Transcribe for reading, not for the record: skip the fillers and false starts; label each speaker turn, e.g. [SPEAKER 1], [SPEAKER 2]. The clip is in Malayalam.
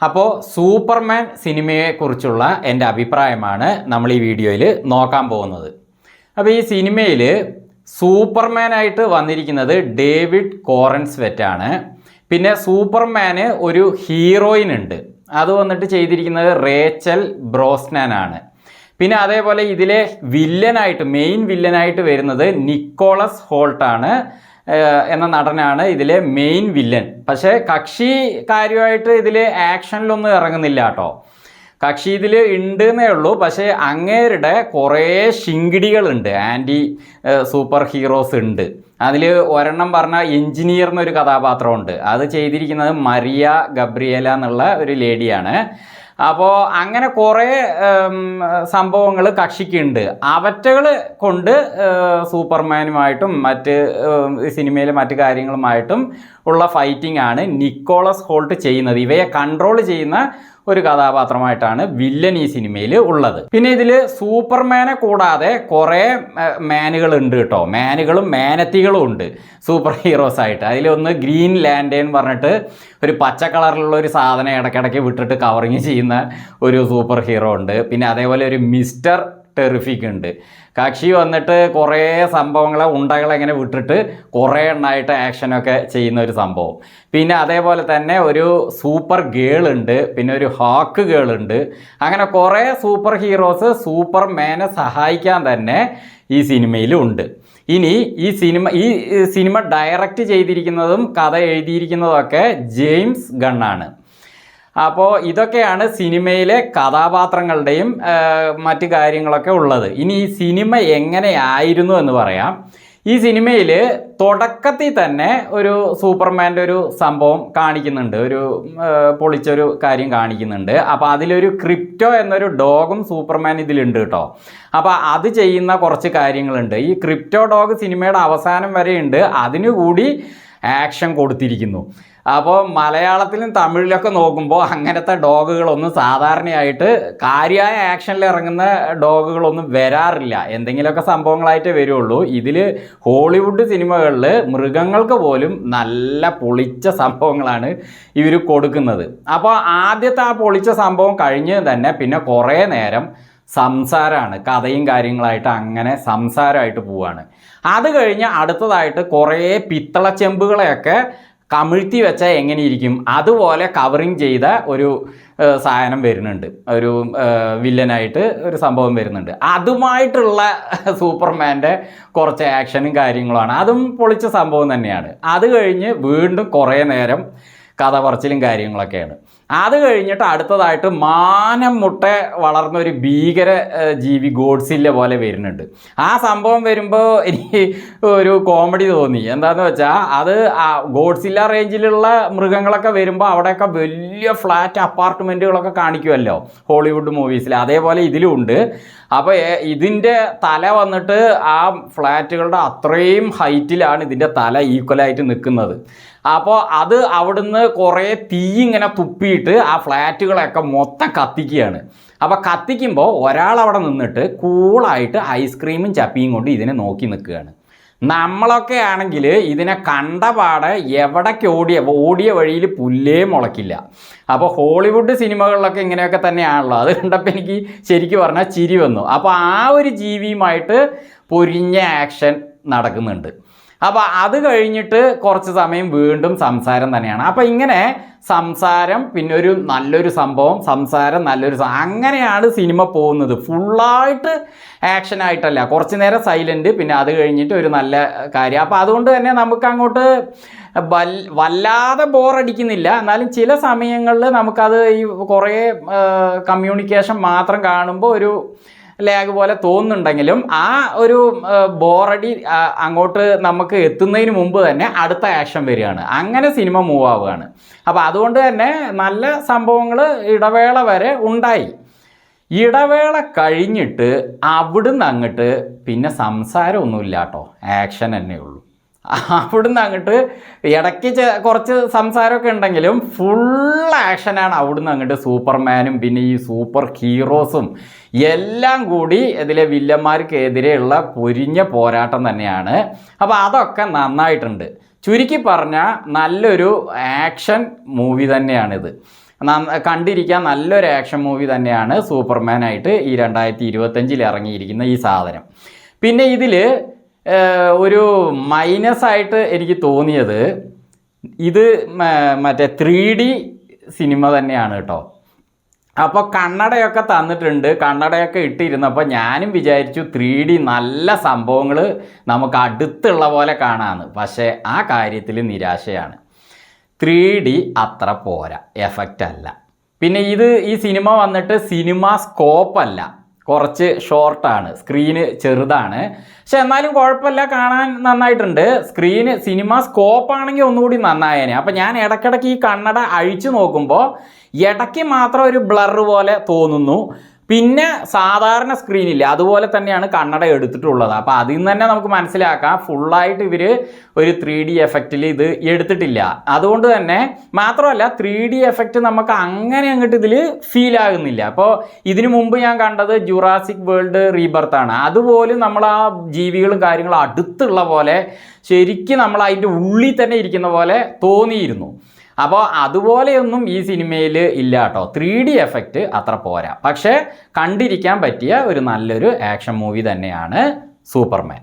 [SPEAKER 1] അപ്പോൾ സൂപ്പർമാൻ സിനിമയെക്കുറിച്ചുള്ള എൻ്റെ അഭിപ്രായമാണ് നമ്മൾ ഈ വീഡിയോയിൽ നോക്കാൻ പോകുന്നത്. അപ്പോൾ ഈ സിനിമയിൽ സൂപ്പർമാനായിട്ട് വന്നിരിക്കുന്നത് ഡേവിഡ് കോറൻസ്വെറ്റാണ്. പിന്നെ സൂപ്പർമാന് ഒരു ഹീറോയിൻ ഉണ്ട്, അത് വന്നിട്ട് ചെയ്തിരിക്കുന്നത് റേച്ചൽ ബ്രോസ്നാനാണ്. പിന്നെ അതേപോലെ ഇതിലെ മെയിൻ വില്ലനായിട്ട് വരുന്നത് നിക്കോളസ് ഹോൾട്ടാണ് എന്ന നടനാണ് ഇതിലെ മെയിൻ വില്ലൻ. പക്ഷേ കക്ഷി കാര്യമായിട്ട് ഇതിൽ ആക്ഷനിലൊന്നും ഇറങ്ങുന്നില്ല കേട്ടോ. കക്ഷി ഇതിൽ ഉണ്ട് എന്നേ ഉള്ളൂ. പക്ഷേ അങ്ങേരുടെ കുറേ ശിങ്കിടികളുണ്ട്, ആൻറ്റി സൂപ്പർ ഹീറോസ് ഉണ്ട്. അതിൽ ഒരെണ്ണം പറഞ്ഞാൽ എഞ്ചിനീയർ എന്നൊരു കഥാപാത്രമുണ്ട്, അത് ചെയ്തിരിക്കുന്നത് മരിയ ഗബ്രിയേല എന്നുള്ള ഒരു ലേഡിയാണ്. അപ്പോൾ അങ്ങനെ കുറേ സംഭവങ്ങൾ കക്ഷിക്കുണ്ട്. അവറ്റകൾ കൊണ്ട് സൂപ്പർമാനുമായിട്ടും മറ്റ് സിനിമയിലെ മറ്റ് കാര്യങ്ങളുമായിട്ടും ഉള്ള ഫൈറ്റിംഗ് ആണ് നിക്കോളസ് ഹോൾട്ട് ചെയ്യുന്നത്. ഇവയെ കൺട്രോൾ ചെയ്യുന്ന ഒരു കഥാപാത്രമായിട്ടാണ് വില്ലൻ ഈ സിനിമയിൽ ഉള്ളത്. പിന്നെ ഇതിൽ സൂപ്പർമാനെ കൂടാതെ കുറേ മാനുകളുണ്ട് കേട്ടോ. മാനുകളും മാനത്തികളും ഉണ്ട് സൂപ്പർ ഹീറോസ് ആയിട്ട്. അതിലൊന്ന് ഗ്രീൻ ലാൻഡേൺ പറഞ്ഞിട്ട് ഒരു പച്ച കളറിലുള്ള ഒരു സാധനം ഇടയ്ക്കിടയ്ക്ക് വിട്ടിട്ട് കവറിങ് ചെയ്യുന്ന ഒരു സൂപ്പർ ഹീറോ ഉണ്ട്. പിന്നെ അതേപോലെ ഒരു മിസ്റ്റർ ടെറിഫിക് ഉണ്ട്. കക്ഷി വന്നിട്ട് കുറേ ഉണ്ടകളെ ഇങ്ങനെ വിട്ടിട്ട് കുറേ എണ്ണമായിട്ട് ആക്ഷനൊക്കെ ചെയ്യുന്ന ഒരു സംഭവം. പിന്നെ അതേപോലെ തന്നെ ഒരു സൂപ്പർ ഗേൾ ഉണ്ട്, പിന്നെ ഒരു ഹോക്ക് ഗേൾ ഉണ്ട്. അങ്ങനെ കുറേ സൂപ്പർ ഹീറോസ് സൂപ്പർമാനെ സഹായിക്കാൻ തന്നെ ഈ സിനിമയിലും ഉണ്ട്. ഇനി ഈ സിനിമ ഡയറക്റ്റ് ചെയ്തിരിക്കുന്നതും കഥ എഴുതിയിരിക്കുന്നതൊക്കെ ജെയിംസ് ഗണ്ണാണ്. അപ്പോൾ ഇതൊക്കെയാണ് സിനിമയിലെ കഥാപാത്രങ്ങളുടെയും മറ്റ് കാര്യങ്ങളൊക്കെ ഉള്ളത്. ഇനി ഈ സിനിമ എങ്ങനെയായിരുന്നു എന്ന് പറയാം. ഈ സിനിമയിൽ തുടക്കത്തിൽ തന്നെ ഒരു സൂപ്പർമാൻ്റെ ഒരു സംഭവം കാണിക്കുന്നുണ്ട്, ഒരു പൊളിച്ചൊരു കാര്യം കാണിക്കുന്നുണ്ട്. അപ്പോൾ അതിലൊരു ക്രിപ്റ്റോ എന്നൊരു ഡോഗും സൂപ്പർമാൻ ഇതിലുണ്ട് കേട്ടോ. അപ്പോൾ അത് ചെയ്യുന്ന കുറച്ച് കാര്യങ്ങളുണ്ട്. ഈ ക്രിപ്റ്റോ ഡോഗ് സിനിമയുടെ അവസാനം വരെയുണ്ട്, അതിനു കൂടി ആക്ഷൻ കൊടുത്തിരിക്കുന്നു. അപ്പോൾ മലയാളത്തിലും തമിഴിലൊക്കെ നോക്കുമ്പോൾ അങ്ങനത്തെ ഡോഗുകളൊന്നും സാധാരണയായിട്ട് കാര്യമായ ആക്ഷനിൽ ഇറങ്ങുന്ന ഡോഗുകളൊന്നും വരാറില്ല, എന്തെങ്കിലുമൊക്കെ സംഭവങ്ങളായിട്ടേ വരുള്ളൂ. ഇതിൽ ഹോളിവുഡ് സിനിമകളിൽ മൃഗങ്ങൾക്ക് പോലും നല്ല പൊളിച്ച സംഭവങ്ങളാണ് ഇവർ കൊടുക്കുന്നത്. അപ്പോൾ ആദ്യത്തെ ആ പൊളിച്ച സംഭവം കഴിഞ്ഞ് തന്നെ പിന്നെ കുറേ നേരം സംസാരമാണ്, കഥയും കാര്യങ്ങളായിട്ട് അങ്ങനെ സംസാരമായിട്ട് പോവുകയാണ്. അത് കഴിഞ്ഞ് അടുത്തതായിട്ട് കുറേ പിത്തള ചെമ്പുകളെയൊക്കെ കമിഴ്ത്തി വെച്ചാൽ എങ്ങനെയിരിക്കും അതുപോലെ കവറിങ് ചെയ്ത ഒരു സാധനം വരുന്നുണ്ട്, ഒരു വില്ലനായിട്ട് ഒരു സംഭവം വരുന്നുണ്ട്. അതുമായിട്ടുള്ള സൂപ്പർമാൻ്റെ കുറച്ച് ആക്ഷനും കാര്യങ്ങളുമാണ്, അതും പൊളിച്ച സംഭവം തന്നെയാണ്. അത് കഴിഞ്ഞ് വീണ്ടും കുറേ നേരം കഥ പറച്ചിലും കാര്യങ്ങളൊക്കെയാണ്. അത് കഴിഞ്ഞിട്ട് അടുത്തതായിട്ട് മാനം മുട്ട വളർന്ന ഒരു ഭീകര ജീവി ഗോഡ്സില്ല പോലെ വരുന്നുണ്ട്. ആ സംഭവം വരുമ്പോൾ എനിക്ക് ഒരു കോമഡി തോന്നി. എന്താണെന്ന് വെച്ചാൽ അത് ഗോഡ്സില്ല റേഞ്ചിലുള്ള മൃഗങ്ങളൊക്കെ വരുമ്പോൾ അവിടെയൊക്കെ വലിയ ഫ്ലാറ്റ് അപ്പാർട്ട്മെൻറ്റുകളൊക്കെ കാണിക്കുമല്ലോ ഹോളിവുഡ് മൂവീസിൽ, അതേപോലെ ഇതിലും ഉണ്ട്. അപ്പോൾ ഇതിൻ്റെ തല വന്നിട്ട് ആ ഫ്ലാറ്റുകളുടെ അത്രയും ഹൈറ്റിലാണ് ഇതിൻ്റെ തല ഈക്വലായിട്ട് നിൽക്കുന്നത്. അപ്പോൾ അത് അവിടുന്ന് കുറേ തീ ഇങ്ങനെ തുപ്പിയിട്ട് ആ ഫ്ലാറ്റുകളൊക്കെ മൊത്തം കത്തിക്കുകയാണ്. അപ്പോൾ കത്തിക്കുമ്പോൾ ഒരാളവിടെ നിന്നിട്ട് കൂളായിട്ട് ഐസ്ക്രീമും ചപ്പിയും കൊണ്ട് ഇതിനെ നോക്കി നിൽക്കുകയാണ്. നമ്മളൊക്കെ ആണെങ്കിൽ ഇതിനെ കണ്ടപാടെ എവിടേക്ക് ഓടിയ വഴിയിൽ പുല്ലേ മുളയ്ക്കില്ല. അപ്പോൾ ഹോളിവുഡ് സിനിമകളിലൊക്കെ ഇങ്ങനെയൊക്കെ തന്നെയാണല്ലോ. അത് കണ്ടപ്പോൾ എനിക്ക് ശരിക്കും പറഞ്ഞാൽ ചിരി വന്നു. അപ്പോൾ ആ ഒരു ജീവിയുമായിട്ട് പൊരിഞ്ഞ ആക്ഷൻ നടക്കുന്നുണ്ട്. അപ്പോൾ അത് കഴിഞ്ഞിട്ട് കുറച്ച് സമയം വീണ്ടും സംസാരം തന്നെയാണ്. അപ്പോൾ ഇങ്ങനെ സംസാരം, പിന്നെ ഒരു നല്ലൊരു സംഭവം, സംസാരം, അങ്ങനെയാണ് സിനിമ പോകുന്നത്. ഫുള്ളായിട്ട് ആക്ഷനായിട്ടല്ല, കുറച്ച് നേരം സൈലൻറ്റ്, പിന്നെ അത് കഴിഞ്ഞിട്ട് ഒരു നല്ല കാര്യം. അപ്പോൾ അതുകൊണ്ട് തന്നെ നമുക്ക് അങ്ങോട്ട് വല്ലാതെ ബോറടിക്കുന്നില്ല. എന്നാലും ചില സമയങ്ങളിൽ നമുക്കത് ഈ കുറേ കമ്മ്യൂണിക്കേഷൻ മാത്രം കാണുമ്പോൾ ഒരു ലാഗ് പോലെ തോന്നുന്നുണ്ടെങ്കിലും ആ ഒരു ബോറടി അങ്ങോട്ട് നമുക്ക് എത്തുന്നതിന് മുമ്പ് തന്നെ അടുത്ത ആക്ഷൻ വരികയാണ്. അങ്ങനെ സിനിമ മൂവ് ആവുകയാണ്. അപ്പോൾ അതുകൊണ്ട് തന്നെ നല്ല സംഭവങ്ങൾ ഇടവേള വരെ ഉണ്ടായി. ഇടവേള കഴിഞ്ഞിട്ട് അവിടുന്ന് അങ്ങോട്ട് പിന്നെ സംസാരമൊന്നുമില്ല കേട്ടോ, ആക്ഷൻ തന്നെ ഉള്ളൂ. അവിടുന്ന് അങ്ങോട്ട് ഇടയ്ക്ക് കുറച്ച് സംസാരമൊക്കെ ഉണ്ടെങ്കിലും ഫുൾ ആക്ഷനാണ് അവിടുന്ന് അങ്ങോട്ട്. സൂപ്പർമാനും പിന്നെ ഈ സൂപ്പർ ഹീറോസും എല്ലാം കൂടി ഇതിലെ വില്ലന്മാർക്കെതിരെയുള്ള പൊരിഞ്ഞ പോരാട്ടം തന്നെയാണ്. അപ്പോൾ അതൊക്കെ നന്നായിട്ടുണ്ട്. ചുരുക്കി പറഞ്ഞാൽ നല്ലൊരു ആക്ഷൻ മൂവി തന്നെയാണിത്. കണ്ടിരിക്കാൻ നല്ലൊരു ആക്ഷൻ മൂവി തന്നെയാണ് സൂപ്പർമാനായിട്ട് ഈ 2025 ഇറങ്ങിയിരിക്കുന്ന ഈ സാധനം. പിന്നെ ഇതിൽ ഒരു മൈനസായിട്ട് എനിക്ക് തോന്നിയത് ഇത് മറ്റേ 3D സിനിമ തന്നെയാണ് കേട്ടോ. അപ്പോൾ കണ്ണടയൊക്കെ തന്നിട്ടുണ്ട്, കണ്ണടയൊക്കെ ഇട്ടിരുന്നപ്പോൾ ഞാനും വിചാരിച്ചു 3D നല്ല സംഭവങ്ങൾ നമുക്ക് അടുത്തുള്ള പോലെ കാണാമെന്ന്. പക്ഷേ ആ കാര്യത്തിൽ നിരാശയാണ്. 3D അത്ര പോരാ, എഫക്റ്റ് അല്ല. പിന്നെ ഈ സിനിമ വന്നിട്ട് സിനിമ സ്കോപ്പല്ല, കുറച്ച് ഷോർട്ടാണ്, സ്ക്രീന് ചെറുതാണ്. പക്ഷെ എന്നാലും കുഴപ്പമില്ല, കാണാൻ നന്നായിട്ടുണ്ട്. സിനിമ സ്കോപ്പാണെങ്കിൽ ഒന്നുകൂടി നന്നായേനെ. അപ്പം ഞാൻ ഇടയ്ക്കിടയ്ക്ക് ഈ കണ്ണട അഴിച്ചു നോക്കുമ്പോൾ ഇടയ്ക്ക് മാത്രം ഒരു ബ്ലർ പോലെ തോന്നുന്നു. പിന്നെ സാധാരണ സ്ക്രീനില്ല, അതുപോലെ തന്നെയാണ് കണ്ണട എടുത്തിട്ടുള്ളത്. അപ്പോൾ അതിൽ നിന്ന് തന്നെ നമുക്ക് മനസ്സിലാക്കാം ഫുള്ളായിട്ട് ഇവർ ഒരു 3D എഫക്റ്റിൽ ഇത് എടുത്തിട്ടില്ല. അതുകൊണ്ട് തന്നെ മാത്രമല്ല 3D എഫക്റ്റ് നമുക്ക് അങ്ങനെ അങ്ങോട്ട് ഇതിൽ ഫീൽ ആകുന്നില്ല. അപ്പോൾ ഇതിനു മുമ്പ് ഞാൻ കണ്ടത് ജുറാസിക് വേൾഡ് റീബർത്താണ്. അതുപോലും നമ്മൾ ആ ജീവികളും കാര്യങ്ങളും അടുത്തുള്ള പോലെ ശരിക്കും നമ്മൾ അതിൻ്റെ ഉള്ളിൽ തന്നെ ഇരിക്കുന്ന പോലെ തോന്നിയിരുന്നു. അപ്പോൾ അതുപോലെയൊന്നും ഈ സിനിമയിൽ ഇല്ല കേട്ടോ. 3D എഫക്റ്റ് അത്ര പോരാ. പക്ഷേ കണ്ടിരിക്കാൻ പറ്റിയ ഒരു നല്ലൊരു ആക്ഷൻ മൂവി തന്നെയാണ് സൂപ്പർമാൻ.